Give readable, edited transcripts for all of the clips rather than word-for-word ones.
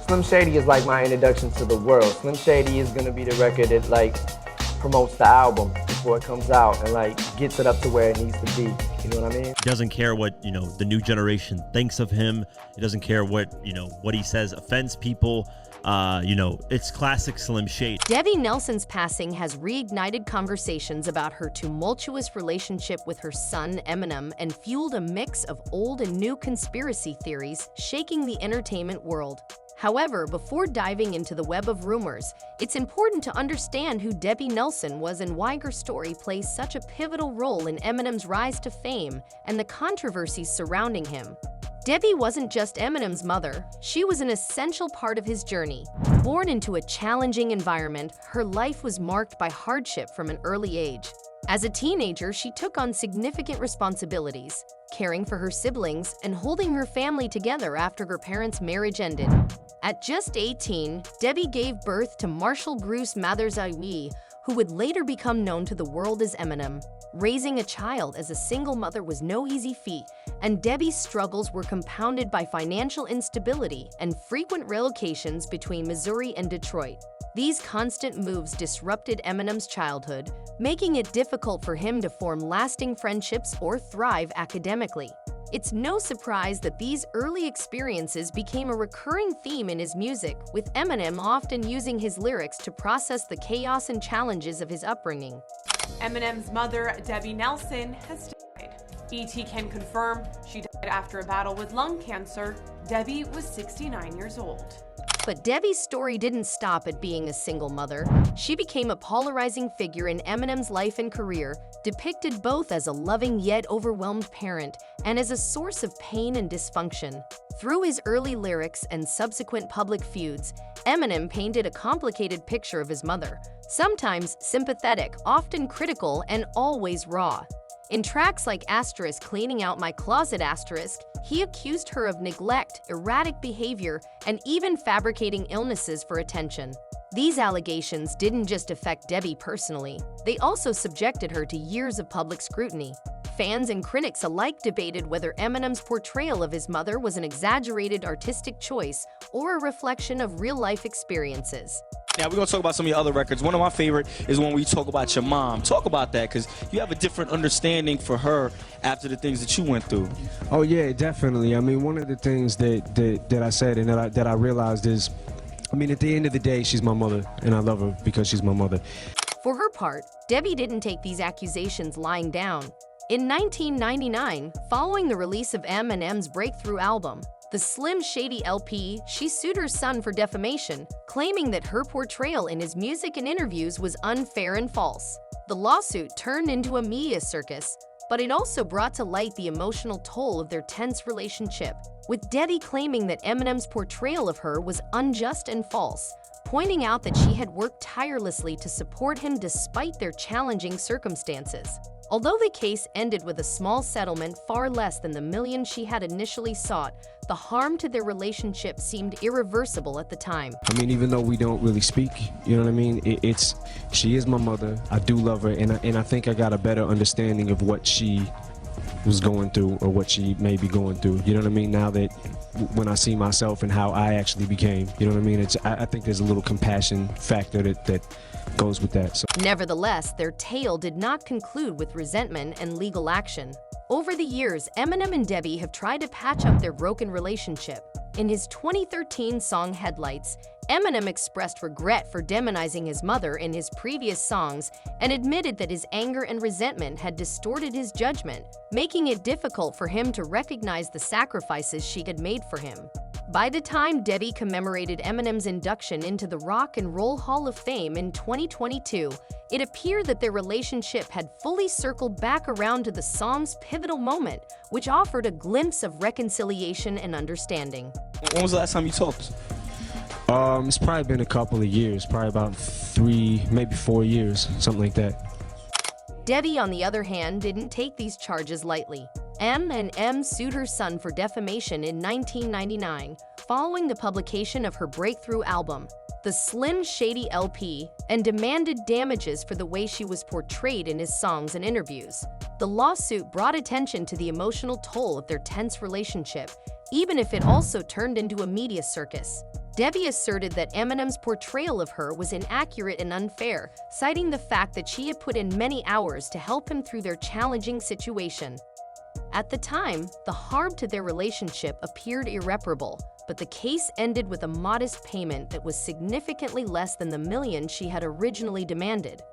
Slim Shady is like my introduction to the world. Slim Shady is gonna be the record that like promotes the album before it comes out and like gets it up to where it needs to be. You know what I mean? He doesn't care what, the new generation thinks of him. He doesn't care what, what he says offends people. It's classic Slim Shady. Debbie Nelson's passing has reignited conversations about her tumultuous relationship with her son, Eminem, and fueled a mix of old and new conspiracy theories shaking the entertainment world. However, before diving into the web of rumors, it's important to understand who Debbie Nelson was and why her story plays such a pivotal role in Eminem's rise to fame and the controversies surrounding him. Debbie wasn't just Eminem's mother, she was an essential part of his journey. Born into a challenging environment, her life was marked by hardship from an early age. As a teenager, she took on significant responsibilities, caring for her siblings and holding her family together after her parents' marriage ended. At just 18, Debbie gave birth to Marshall Bruce Mathersaiwi, who would later become known to the world as Eminem. Raising a child as a single mother was no easy feat, and Debbie's struggles were compounded by financial instability and frequent relocations between Missouri and Detroit. These constant moves disrupted Eminem's childhood, making it difficult for him to form lasting friendships or thrive academically. It's no surprise that these early experiences became a recurring theme in his music, with Eminem often using his lyrics to process the chaos and challenges of his upbringing. Eminem's mother, Debbie Nelson, has died. E.T. can confirm she died after a battle with lung cancer. Debbie was 69 years old. But Debbie's story didn't stop at being a single mother. She became a polarizing figure in Eminem's life and career, depicted both as a loving yet overwhelmed parent and as a source of pain and dysfunction. Through his early lyrics and subsequent public feuds, Eminem painted a complicated picture of his mother, sometimes sympathetic, often critical, and always raw. In tracks like Asterisk Cleaning Out My Closet Asterisk, he accused her of neglect, erratic behavior, and even fabricating illnesses for attention. These allegations didn't just affect Debbie personally, they also subjected her to years of public scrutiny. Fans and critics alike debated whether Eminem's portrayal of his mother was an exaggerated artistic choice or a reflection of real-life experiences. Now we're going to talk about some of your other records. One of my favorite is when we talk about your mom. Talk about that, because you have a different understanding for her after the things that you went through. Oh yeah, definitely. I mean, one of the things that I said and that I realized is, I mean, at the end of the day, she's my mother, and I love her because she's my mother. For her part, Debbie didn't take these accusations lying down. In 1999, following the release of Eminem's breakthrough album, the Slim Shady LP, she sued her son for defamation, claiming that her portrayal in his music and interviews was unfair and false. The lawsuit turned into a media circus, but it also brought to light the emotional toll of their tense relationship, with Debbie claiming that Eminem's portrayal of her was unjust and false, pointing out that she had worked tirelessly to support him despite their challenging circumstances. Although the case ended with a small settlement far less than the million she had initially sought, the harm to their relationship seemed irreversible at the time. I mean, even though we don't really speak, you know what I mean? She is my mother. I do love her, and I think I got a better understanding of what she was going through or what she may be going through. You know what I mean? Now that when I see myself and how I actually became, you know what I mean? I think there's a little compassion factor that goes with that. So. Nevertheless, their tale did not conclude with resentment and legal action. Over the years, Eminem and Debbie have tried to patch up their broken relationship. In his 2013 song Headlights, Eminem expressed regret for demonizing his mother in his previous songs and admitted that his anger and resentment had distorted his judgment, making it difficult for him to recognize the sacrifices she had made for him. By the time Debbie commemorated Eminem's induction into the Rock and Roll Hall of Fame in 2022, it appeared that their relationship had fully circled back around to the song's pivotal moment, which offered a glimpse of reconciliation and understanding. When was the last time you talked? It's probably been a couple of years, probably about 3, maybe 4 years, something like that. Debbie, on the other hand, didn't take these charges lightly. M sued her son for defamation in 1999, following the publication of her breakthrough album, the Slim Shady LP, and demanded damages for the way she was portrayed in his songs and interviews. The lawsuit brought attention to the emotional toll of their tense relationship, even if it also turned into a media circus. Debbie asserted that Eminem's portrayal of her was inaccurate and unfair, citing the fact that she had put in many hours to help him through their challenging situation. At the time, the harm to their relationship appeared irreparable, but the case ended with a modest payment that was significantly less than the million she had originally demanded.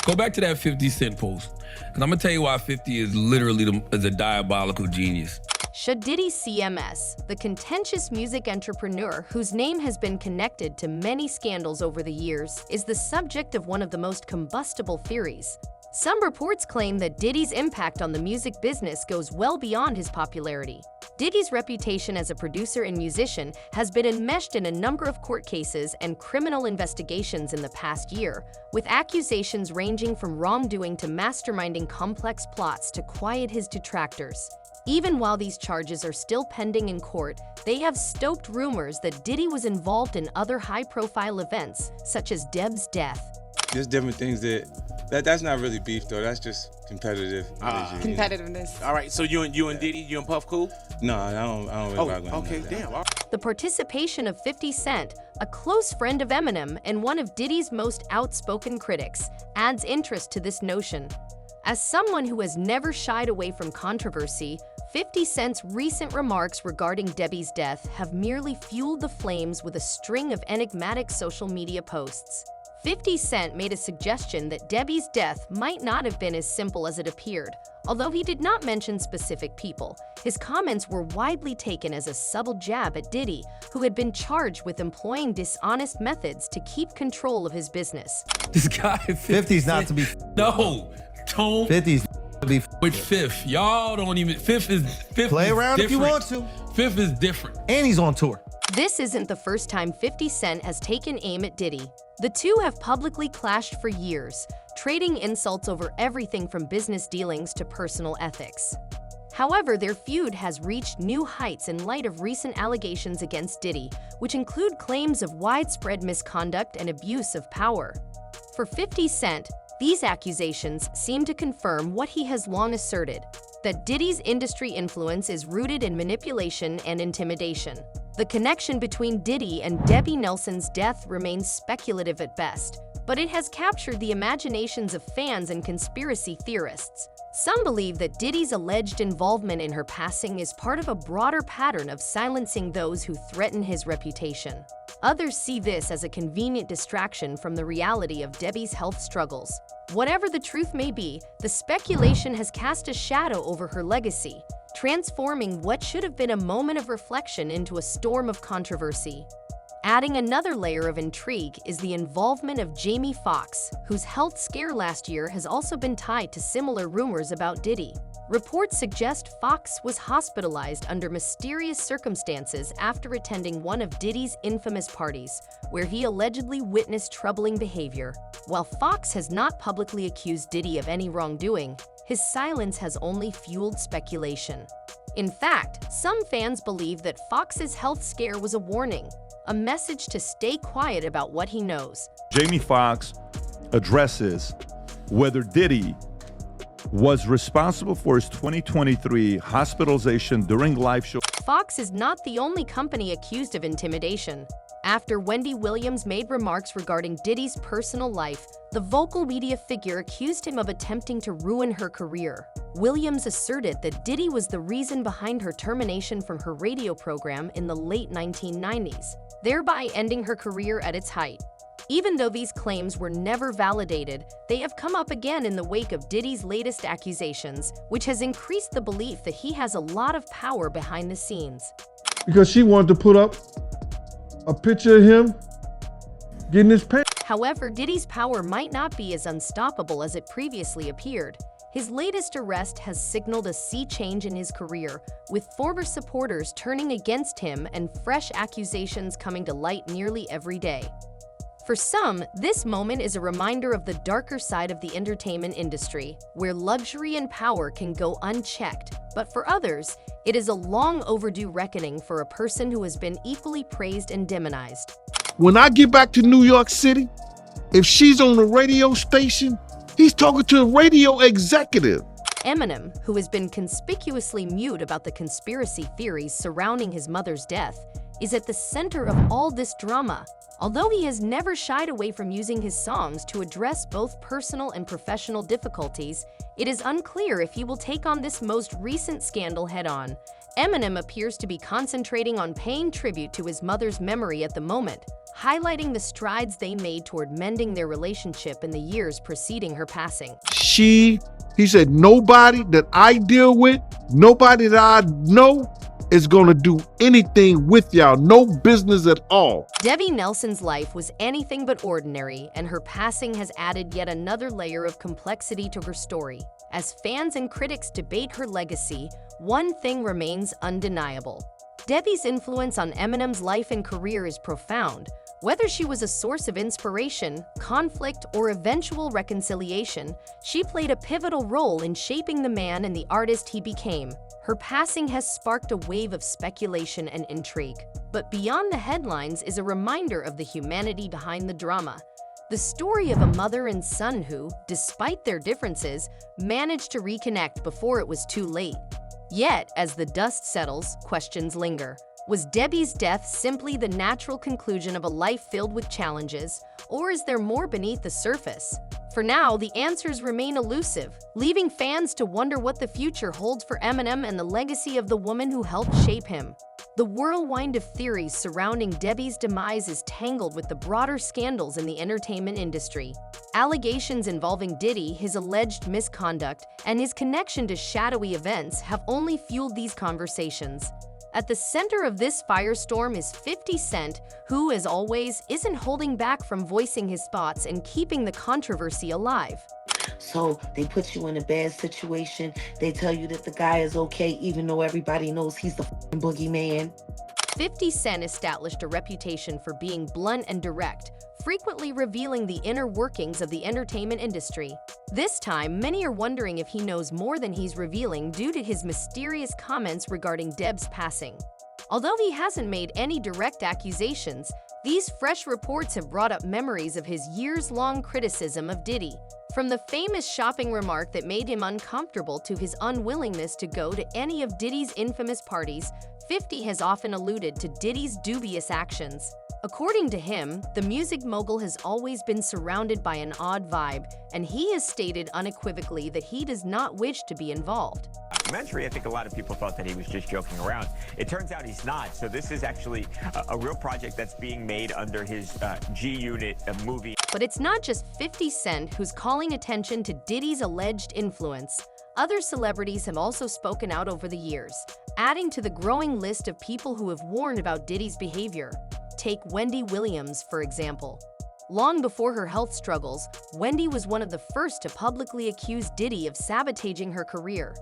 Go back to that 50 Cent post, and I'm gonna tell you why 50 is literally a diabolical genius. Should Diddy CMS, the contentious music entrepreneur whose name has been connected to many scandals over the years, is the subject of one of the most combustible theories. Some reports claim that Diddy's impact on the music business goes well beyond his popularity. Diddy's reputation as a producer and musician has been enmeshed in a number of court cases and criminal investigations in the past year, with accusations ranging from wrongdoing to masterminding complex plots to quiet his detractors. Even while these charges are still pending in court, they have stoked rumors that Diddy was involved in other high-profile events, such as Deb's death. There's different things that's not really beef though. That's just competitive energy. Competitiveness. All right. So you and Diddy, you and Puff cool? No, I don't really rock with him okay, like that. damn. All right. The participation of 50 Cent, a close friend of Eminem and one of Diddy's most outspoken critics, adds interest to this notion. As someone who has never shied away from controversy, 50 Cent's recent remarks regarding Debbie's death have merely fueled the flames with a string of enigmatic social media posts. 50 Cent made a suggestion that Debbie's death might not have been as simple as it appeared. Although he did not mention specific people, his comments were widely taken as a subtle jab at Diddy, who had been charged with employing dishonest methods to keep control of his business. This guy 50's not to be. No, don't 50's to be. with Fifth. Y'all don't even. Fifth is Play around if you want different. to. Fifth is different. And he's on tour. This isn't the first time 50 Cent has taken aim at Diddy. The two have publicly clashed for years, trading insults over everything from business dealings to personal ethics. However, their feud has reached new heights in light of recent allegations against Diddy, which include claims of widespread misconduct and abuse of power. For 50 Cent, these accusations seem to confirm what he has long asserted, that Diddy's industry influence is rooted in manipulation and intimidation. The connection between Diddy and Debbie Nelson's death remains speculative at best, but it has captured the imaginations of fans and conspiracy theorists. Some believe that Diddy's alleged involvement in her passing is part of a broader pattern of silencing those who threaten his reputation. Others see this as a convenient distraction from the reality of Debbie's health struggles. Whatever the truth may be, the speculation has cast a shadow over her legacy, transforming what should have been a moment of reflection into a storm of controversy. Adding another layer of intrigue is the involvement of Jamie Foxx, whose health scare last year has also been tied to similar rumors about Diddy. Reports suggest Foxx was hospitalized under mysterious circumstances after attending one of Diddy's infamous parties, where he allegedly witnessed troubling behavior. While Foxx has not publicly accused Diddy of any wrongdoing, his silence has only fueled speculation. In fact, some fans believe that Foxx's health scare was a warning, a message to stay quiet about what he knows. Jamie Foxx addresses whether Diddy was responsible for his 2023 hospitalization during live show. Foxx is not the only company accused of intimidation. After Wendy Williams made remarks regarding Diddy's personal life, the vocal media figure accused him of attempting to ruin her career. Williams asserted that Diddy was the reason behind her termination from her radio program in the late 1990s, thereby ending her career at its height. Even though these claims were never validated, they have come up again in the wake of Diddy's latest accusations, which has increased the belief that he has a lot of power behind the scenes. Because she wanted to put up a picture of him getting his pants. However, Diddy's power might not be as unstoppable as it previously appeared. His latest arrest has signaled a sea change in his career, with former supporters turning against him and fresh accusations coming to light nearly every day. For some, this moment is a reminder of the darker side of the entertainment industry, where luxury and power can go unchecked. But for others, it is a long overdue reckoning for a person who has been equally praised and demonized. When I get back to New York City, if she's on the radio station, he's talking to a radio executive. Eminem, who has been conspicuously mute about the conspiracy theories surrounding his mother's death, is at the center of all this drama. Although he has never shied away from using his songs to address both personal and professional difficulties, it is unclear if he will take on this most recent scandal head-on. Eminem appears to be concentrating on paying tribute to his mother's memory at the moment, highlighting the strides they made toward mending their relationship in the years preceding her passing. He said, nobody that I deal with, nobody that I know is gonna do anything with y'all, no business at all. Debbie Nelson's life was anything but ordinary, and her passing has added yet another layer of complexity to her story. As fans and critics debate her legacy, one thing remains undeniable. Debbie's influence on Eminem's life and career is profound. Whether she was a source of inspiration, conflict, or eventual reconciliation, she played a pivotal role in shaping the man and the artist he became. Her passing has sparked a wave of speculation and intrigue. But beyond the headlines is a reminder of the humanity behind the drama. The story of a mother and son who, despite their differences, managed to reconnect before it was too late. Yet, as the dust settles, questions linger. Was Debbie's death simply the natural conclusion of a life filled with challenges, or is there more beneath the surface? For now, the answers remain elusive, leaving fans to wonder what the future holds for Eminem and the legacy of the woman who helped shape him. The whirlwind of theories surrounding Debbie's demise is tangled with the broader scandals in the entertainment industry. Allegations involving Diddy, his alleged misconduct, and his connection to shadowy events have only fueled these conversations. At the center of this firestorm is 50 Cent, who, as always, isn't holding back from voicing his thoughts and keeping the controversy alive. So they put you in a bad situation. They tell you that the guy is okay, even though everybody knows he's the f***ing boogeyman. 50 Cent established a reputation for being blunt and direct, frequently revealing the inner workings of the entertainment industry. This time, many are wondering if he knows more than he's revealing due to his mysterious comments regarding Deb's passing. Although he hasn't made any direct accusations, these fresh reports have brought up memories of his years-long criticism of Diddy. From the famous shopping remark that made him uncomfortable to his unwillingness to go to any of Diddy's infamous parties, 50 has often alluded to Diddy's dubious actions. According to him, the music mogul has always been surrounded by an odd vibe, and he has stated unequivocally that he does not wish to be involved. Documentary, I think a lot of people thought that he was just joking around. It turns out he's not, so this is actually a real project that's being made under his G-Unit movie. But it's not just 50 Cent who's calling attention to Diddy's alleged influence. Other celebrities have also spoken out over the years, adding to the growing list of people who have warned about Diddy's behavior. Take Wendy Williams, for example. Long before her health struggles, Wendy was one of the first to publicly accuse Diddy of sabotaging her career.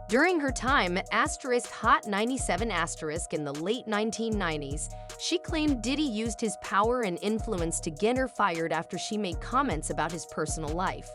During her time at Hot 97 in the late 1990s, she claimed Diddy used his power and influence to get her fired after she made comments about his personal life.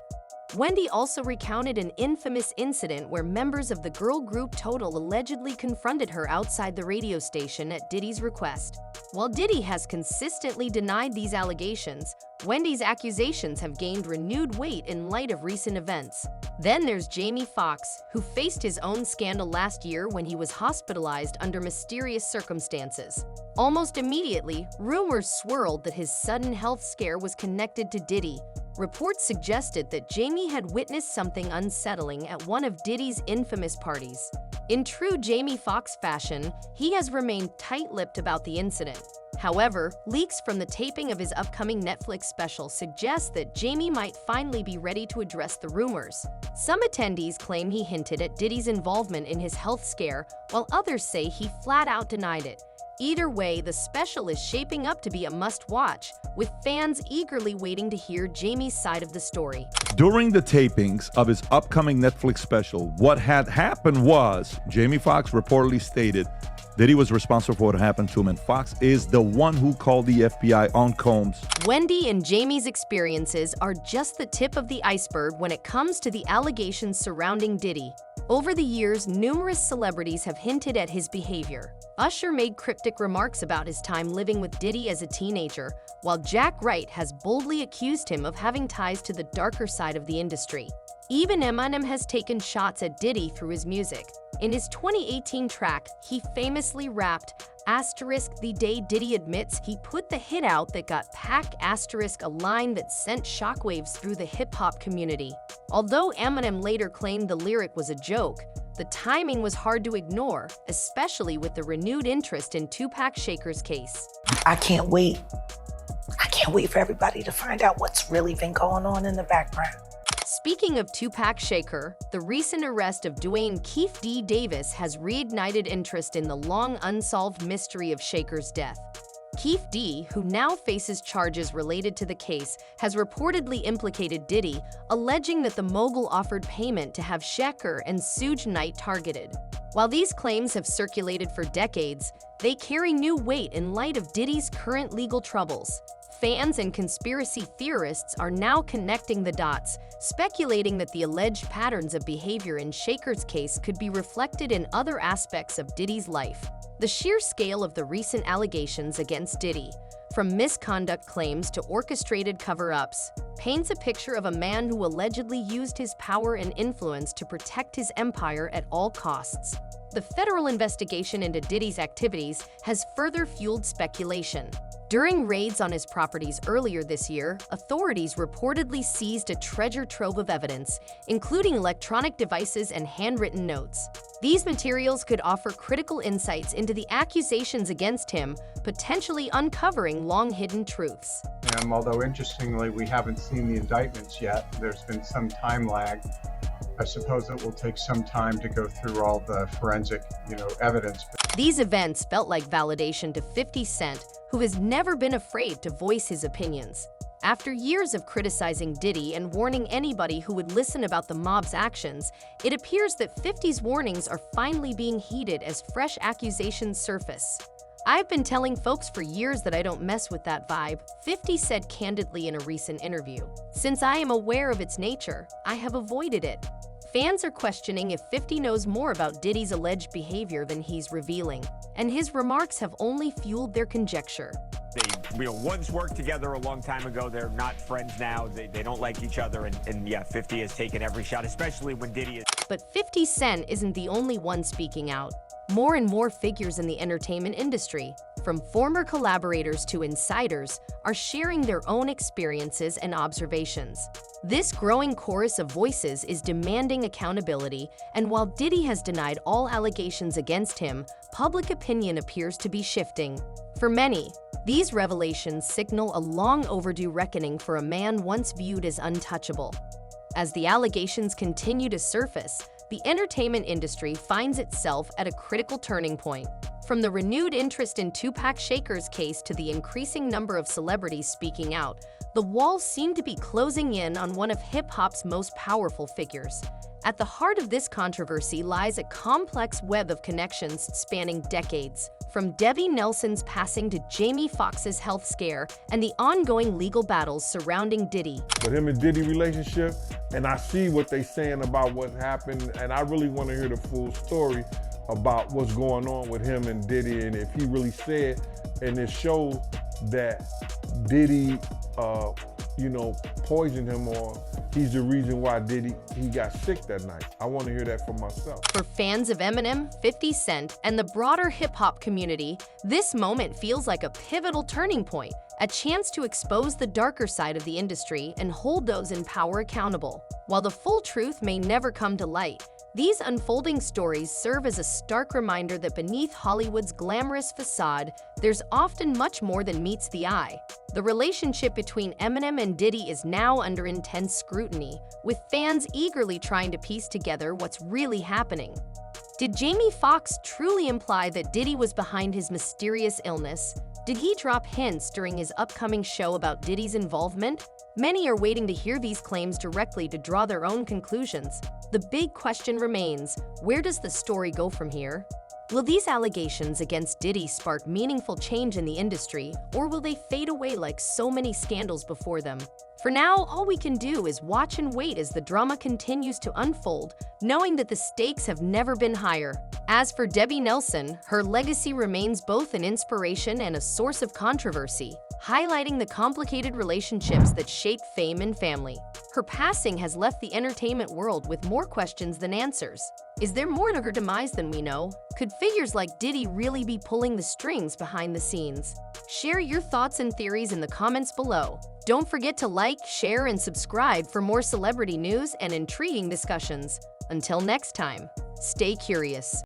Wendy also recounted an infamous incident where members of the girl group Total allegedly confronted her outside the radio station at Diddy's request. While Diddy has consistently denied these allegations, Wendy's accusations have gained renewed weight in light of recent events. Then there's Jamie Foxx, who faced his own scandal last year when he was hospitalized under mysterious circumstances. Almost immediately, rumors swirled that his sudden health scare was connected to Diddy. Reports suggested that Jamie had witnessed something unsettling at one of Diddy's infamous parties. In true Jamie Foxx fashion, he has remained tight-lipped about the incident. However, leaks from the taping of his upcoming Netflix special suggest that Jamie might finally be ready to address the rumors. Some attendees claim he hinted at Diddy's involvement in his health scare, while others say he flat-out denied it. Either way, the special is shaping up to be a must-watch, with fans eagerly waiting to hear Jamie's side of the story. During the tapings of his upcoming Netflix special, what had happened was Jamie Foxx reportedly stated that he was responsible for what happened to him, and Foxx is the one who called the FBI on Combs. Wendy and Jamie's experiences are just the tip of the iceberg when it comes to the allegations surrounding Diddy. Over the years, numerous celebrities have hinted at his behavior. Usher made cryptic remarks about his time living with Diddy as a teenager, while Jack Wright has boldly accused him of having ties to the darker side of the industry. Even Eminem has taken shots at Diddy through his music. In his 2018 track, he famously rapped, The day Diddy admits he put the hit out that got Pac***, a line that sent shockwaves through the hip-hop community. Although Eminem later claimed the lyric was a joke, the timing was hard to ignore, especially with the renewed interest in Tupac Shakur's case. I can't wait. I can't wait for everybody to find out what's really been going on in the background. Speaking of Tupac Shakur, the recent arrest of Dwayne Keefe D. Davis has reignited interest in the long unsolved mystery of Shakur's death. Keefe D., who now faces charges related to the case, has reportedly implicated Diddy, alleging that the mogul offered payment to have Shakur and Suge Knight targeted. While these claims have circulated for decades, they carry new weight in light of Diddy's current legal troubles. Fans and conspiracy theorists are now connecting the dots, speculating that the alleged patterns of behavior in Shakur's case could be reflected in other aspects of Diddy's life. The sheer scale of the recent allegations against Diddy, from misconduct claims to orchestrated cover-ups, paints a picture of a man who allegedly used his power and influence to protect his empire at all costs. The federal investigation into Diddy's activities has further fueled speculation. During raids on his properties earlier this year, authorities reportedly seized a treasure trove of evidence, including electronic devices and handwritten notes. These materials could offer critical insights into the accusations against him, potentially uncovering long-hidden truths. Although interestingly, we haven't seen the indictments yet, there's been some time lag. I suppose it will take some time to go through all the forensic, evidence. These events felt like validation to 50 Cent, who has never been afraid to voice his opinions. After years of criticizing Diddy and warning anybody who would listen about the mob's actions, it appears that 50's warnings are finally being heeded as fresh accusations surface. "I've been telling folks for years that I don't mess with that vibe," 50 said candidly in a recent interview. "Since I am aware of its nature, I have avoided it." Fans are questioning if 50 knows more about Diddy's alleged behavior than he's revealing, and his remarks have only fueled their conjecture. They once worked together a long time ago. They're not friends now. They don't like each other. And yeah, 50 has taken every shot, especially when Diddy is... But 50 Cent isn't the only one speaking out. More and more figures in the entertainment industry, from former collaborators to insiders, are sharing their own experiences and observations. This growing chorus of voices is demanding accountability, and while Diddy has denied all allegations against him, public opinion appears to be shifting. For many, these revelations signal a long overdue reckoning for a man once viewed as untouchable. As the allegations continue to surface, the entertainment industry finds itself at a critical turning point. From the renewed interest in Tupac Shakur's case to the increasing number of celebrities speaking out, the walls seem to be closing in on one of hip-hop's most powerful figures. At the heart of this controversy lies a complex web of connections spanning decades, from Debbie Nelson's passing to Jamie Foxx's health scare and the ongoing legal battles surrounding Diddy. But him and Diddy relationship, and I see what they saying about what happened, and I really want to hear the full story about what's going on with him and Diddy, and if he really said in this show that Diddy, poisoned him, or he's the reason why he got sick that night. I want to hear that for myself. For fans of Eminem, 50 Cent, and the broader hip-hop community, this moment feels like a pivotal turning point, a chance to expose the darker side of the industry and hold those in power accountable. While the full truth may never come to light, these unfolding stories serve as a stark reminder that beneath Hollywood's glamorous facade, there's often much more than meets the eye. The relationship between Eminem and Diddy is now under intense scrutiny, with fans eagerly trying to piece together what's really happening. Did Jamie Foxx truly imply that Diddy was behind his mysterious illness? Did he drop hints during his upcoming show about Diddy's involvement? Many are waiting to hear these claims directly to draw their own conclusions. The big question remains, where does the story go from here? Will these allegations against Diddy spark meaningful change in the industry, or will they fade away like so many scandals before them? For now, all we can do is watch and wait as the drama continues to unfold, knowing that the stakes have never been higher. As for Debbie Nelson, her legacy remains both an inspiration and a source of controversy, highlighting the complicated relationships that shape fame and family. Her passing has left the entertainment world with more questions than answers. Is there more to her demise than we know? Could figures like Diddy really be pulling the strings behind the scenes? Share your thoughts and theories in the comments below. Don't forget to like, share, and subscribe for more celebrity news and intriguing discussions. Until next time, stay curious.